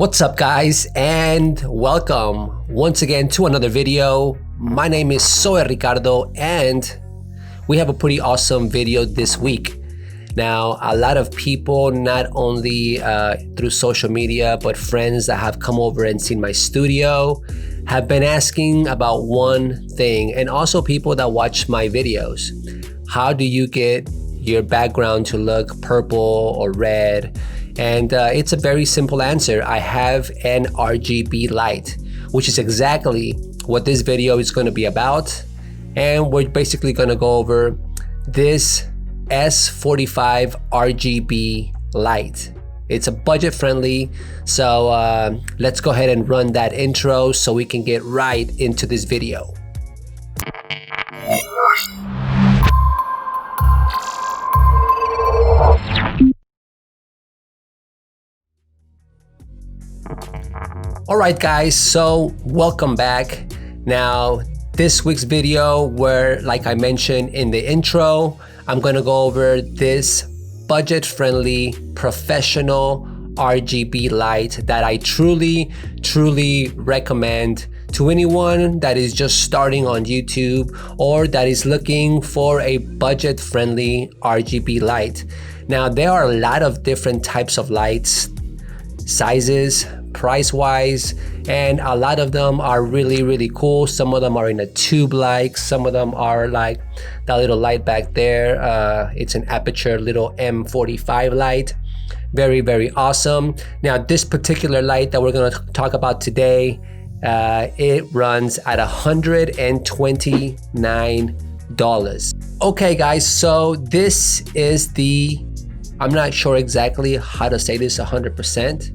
What's up guys, and welcome once again to another video. My name is Soy Ricardo and we have a pretty awesome video this week. Now, a lot of people, not only through social media, but friends that have come over and seen my studio, have been asking about one thing, and also people that watch my videos. How do you get your background to look purple or red? And it's a very simple answer. I have an RGB light, which is exactly what this video is going to be about. And we're basically going to go over this S45 RGB light. It's a budget friendly, so let's go ahead and run that intro so we can get right into this video. Alright guys, so welcome back. Now, this week's video, where like I mentioned in the intro, I'm going to go over this budget-friendly professional RGB light that I truly recommend to anyone that is just starting on YouTube or that is looking for a budget-friendly RGB light. Now, there are a lot of different types of lights, sizes, price-wise, and a lot of them are really cool. Some of them are in a tube-like, some of them are like that little light back there. It's an Aputure little M45 light. Very awesome. Now, this particular light that we're going to talk about today, it runs at $129. Okay guys, so this is the, I'm not sure exactly how to say this 100%.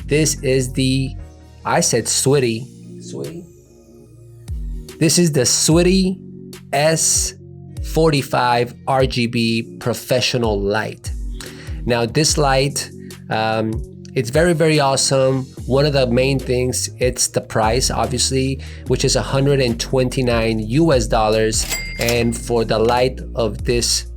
This is the, I said Switti. This is the Switti S45 RGB professional light. Now this light, it's very awesome. One of the main things, it's the price, obviously, which is $129 US. And for the light of this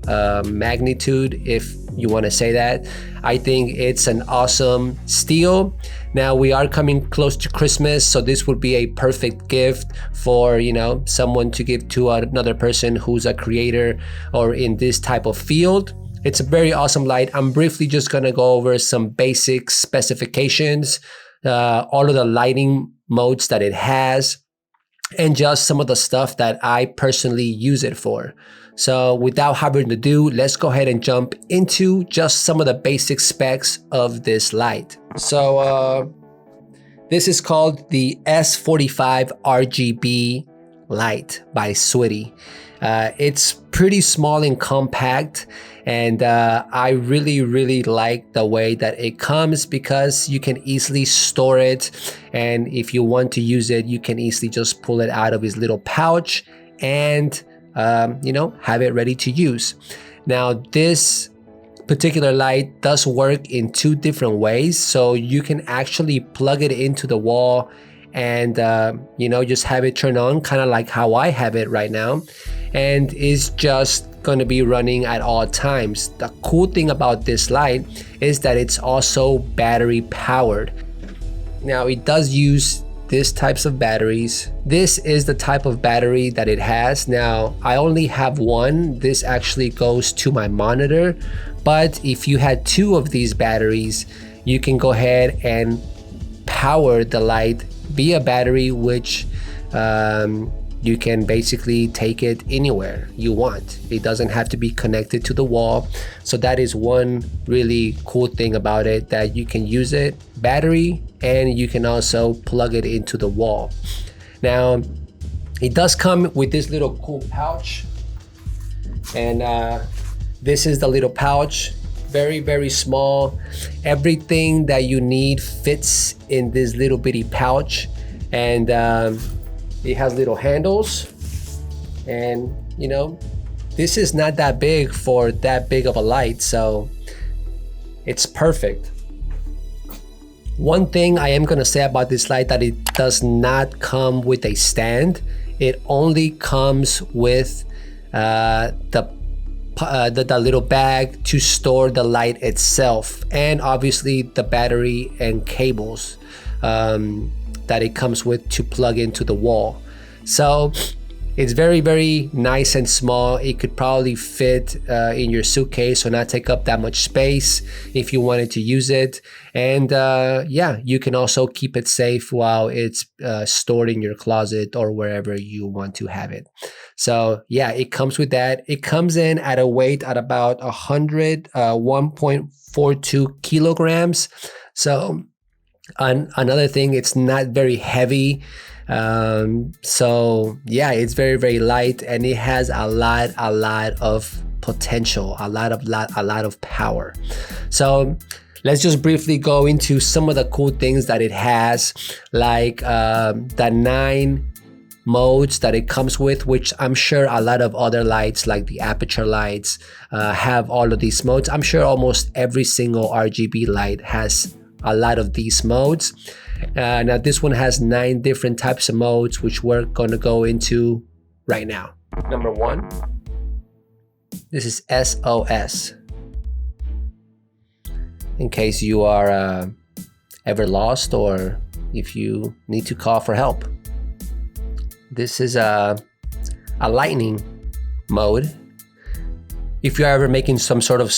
magnitude, if you want to say that, I think it's an awesome steal. Now, we are coming close to Christmas, so this would be a perfect gift for, you know, someone to give to another person who's a creator or in this type of field. It's a very awesome light. I'm briefly just going to go over some basic specifications, all of the lighting modes that it has, and just some of the stuff that I personally use it for. So without having to do, let's go ahead and jump into just some of the basic specs of this light. So this is called the S45 RGB light by Switti. It's pretty small and compact, and I really like the way that it comes because you can easily store it, and if you want to use it, you can easily just pull it out of his little pouch and you know, have it ready to use. Now, this particular light does work in two different ways, so you can actually plug it into the wall and you know, just have it turn on, kind of like how I have it right now, and is just going to be running at all times. The cool thing about this light is that it's also battery powered. Now, it does use these types of batteries. This is the type of battery that it has. Now, I only have one. This actually goes to my monitor, but if you had two of these batteries, you can go ahead and power the light via battery, which you can basically take it anywhere you want. It doesn't have to be connected to the wall. So that is one really cool thing about it, that you can use it battery and you can also plug it into the wall. Now, it does come with this little cool pouch, and this is the little pouch. Very small. Everything that you need fits in this little bitty pouch, and it has little handles, and you know, this is not that big for that big of a light, so it's perfect. One thing I am gonna say about this light, that it does not come with a stand. It only comes with the the little bag to store the light itself, and obviously the battery and cables that it comes with to plug into the wall. So it's very, very nice and small. It could probably fit in your suitcase or not take up that much space if you wanted to use it. And yeah, you can also keep it safe while it's stored in your closet or wherever you want to have it. So yeah, it comes with that. It comes in at a weight at about 1.42 kilograms. So another thing, it's not very heavy. So yeah, it's very, very light, and it has a lot of potential, a lot of power. So let's just briefly go into some of the cool things that it has, like the 9 modes that it comes with, which I'm sure a lot of other lights like the Aputure lights have all of these modes. I'm sure almost every single RGB light has a lot of these modes. Now this one has 9 different types of modes, which we're going to go into right now. Number 1, this is SOS. In case you are ever lost or if you need to call for help. This is a lightning mode. If you're ever making some sort of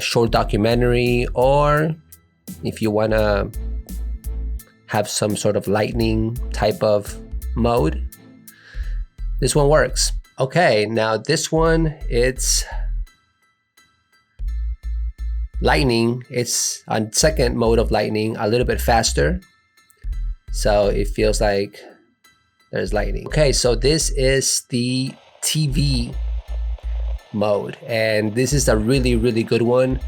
short documentary, or if you want to have some sort of lightning type of mode, this one works. Okay, now this one, it's lightning. It's on second mode of lightning, a little bit faster. So it feels like there's lightning. Okay, so this is the TV mode, and this is a really, really good one.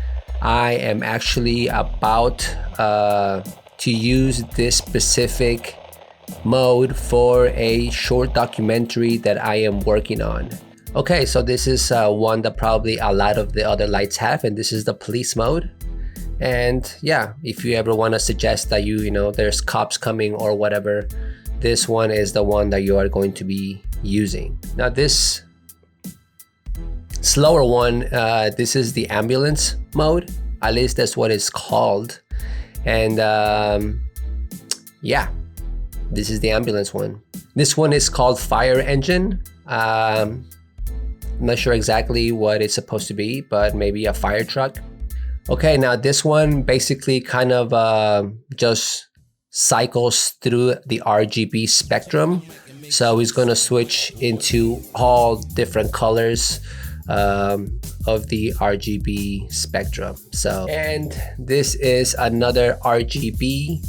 I am actually about to use this specific mode for a short documentary that I am working on. Okay, so this is one that probably a lot of the other lights have, and this is the police mode. And yeah, if you ever want to suggest that you know, there's cops coming or whatever, this one is the one that you are going to be using. Now this slower one, this is the ambulance mode. At least that's what it's called. And yeah, this is the ambulance one. This one is called fire engine. I'm not sure exactly what it's supposed to be, but maybe a fire truck. Okay, now this one basically kind of just cycles through the RGB spectrum. So it's going to switch into all different colors of the RGB spectrum. So, and this is another RGB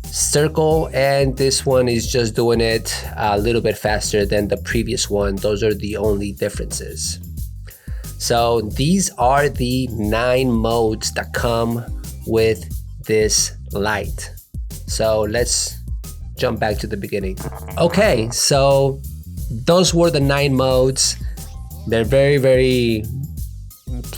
circle, and this one is just doing it a little bit faster than the previous one. Those are the only differences. So these are the 9 modes that come with this light. So let's jump back to the beginning. Okay, so those were the 9 modes. They're very, very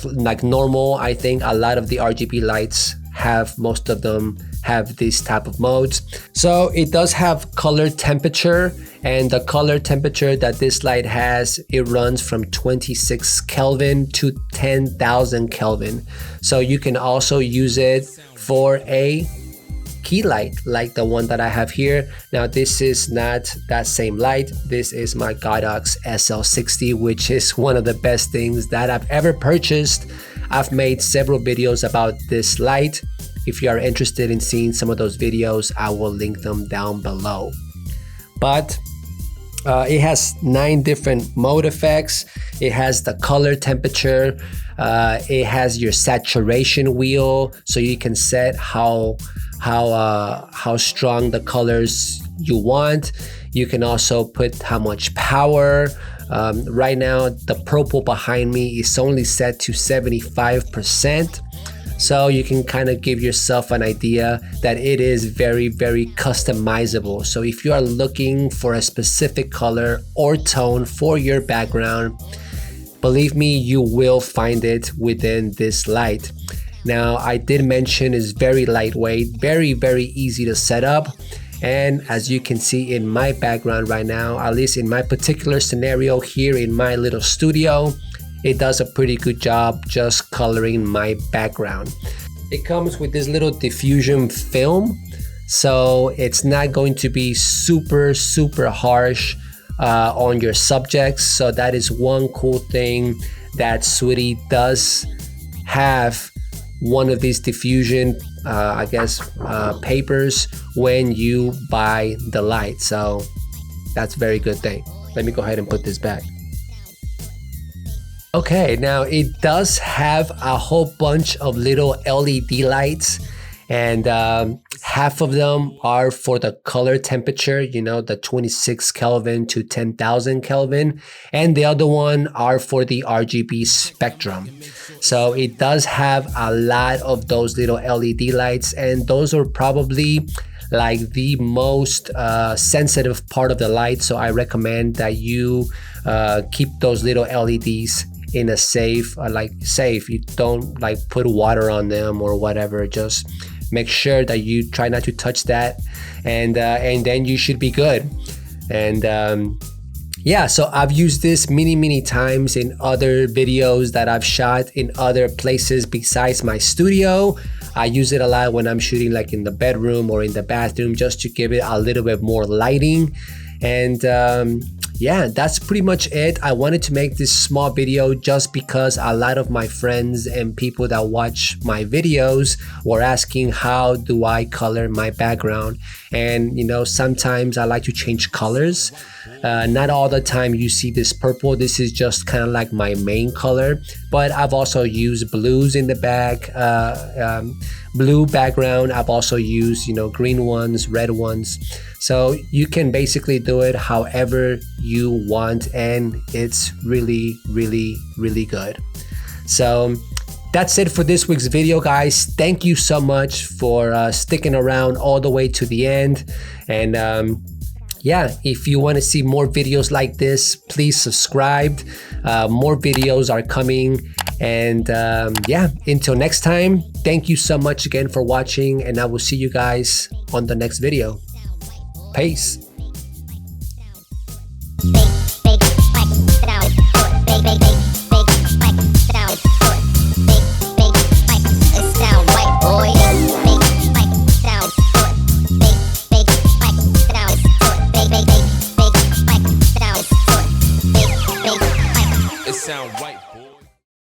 like normal. I think a lot of the RGB lights have, most of them have these type of modes. So it does have color temperature, and the color temperature that this light has, it runs from 26 Kelvin to 10,000 Kelvin. So you can also use it for a key light like the one that I have here. Now this is not that same light. This is my Godox SL60, which is one of the best things that I've ever purchased. I've made several videos about this light. If you are interested in seeing some of those videos, I will link them down below. But it has 9 different mode effects. It has the color temperature. It has your saturation wheel, so you can set how strong the colors you want. You can also put how much power. Right now, the purple behind me is only set to 75%. So you can kind of give yourself an idea that it is very, very customizable. So if you are looking for a specific color or tone for your background, believe me, you will find it within this light. Now, I did mention it's very lightweight, very, very easy to set up. And as you can see in my background right now, at least in my particular scenario here in my little studio, it does a pretty good job just coloring my background. It comes with this little diffusion film, so it's not going to be super harsh on your subjects. So that is one cool thing that Switti does have, one of these diffusion papers when you buy the light. So that's a very good thing. Let me go ahead and put this back. Okay, now it does have a whole bunch of little LED lights, and half of them are for the color temperature, you know, the 26 Kelvin to 10,000 Kelvin, and the other one are for the RGB spectrum. So it does have a lot of those little LED lights, and those are probably like the most sensitive part of the light. So I recommend that you keep those little LEDs in a safe, you don't like put water on them or whatever. Just make sure that you try not to touch that, and then you should be good. And yeah, so I've used this many times in other videos that I've shot in other places besides my studio. I use it a lot when I'm shooting like in the bedroom or in the bathroom, just to give it a little bit more lighting. And yeah, that's pretty much it. I wanted to make this small video just because a lot of my friends and people that watch my videos were asking, how do I color my background? And you know, sometimes I like to change colors. Not all the time you see this purple. This is just kind of like my main color, but I've also used blues in the back, blue background. I've also used, you know, green ones, red ones. So you can basically do it however you want, and it's really good. So that's it for this week's video, guys. Thank you so much for sticking around all the way to the end. And yeah, if you want to see more videos like this, please subscribe. More videos are coming. And yeah, until next time, thank you so much again for watching, and I will see you guys on the next video. Peace.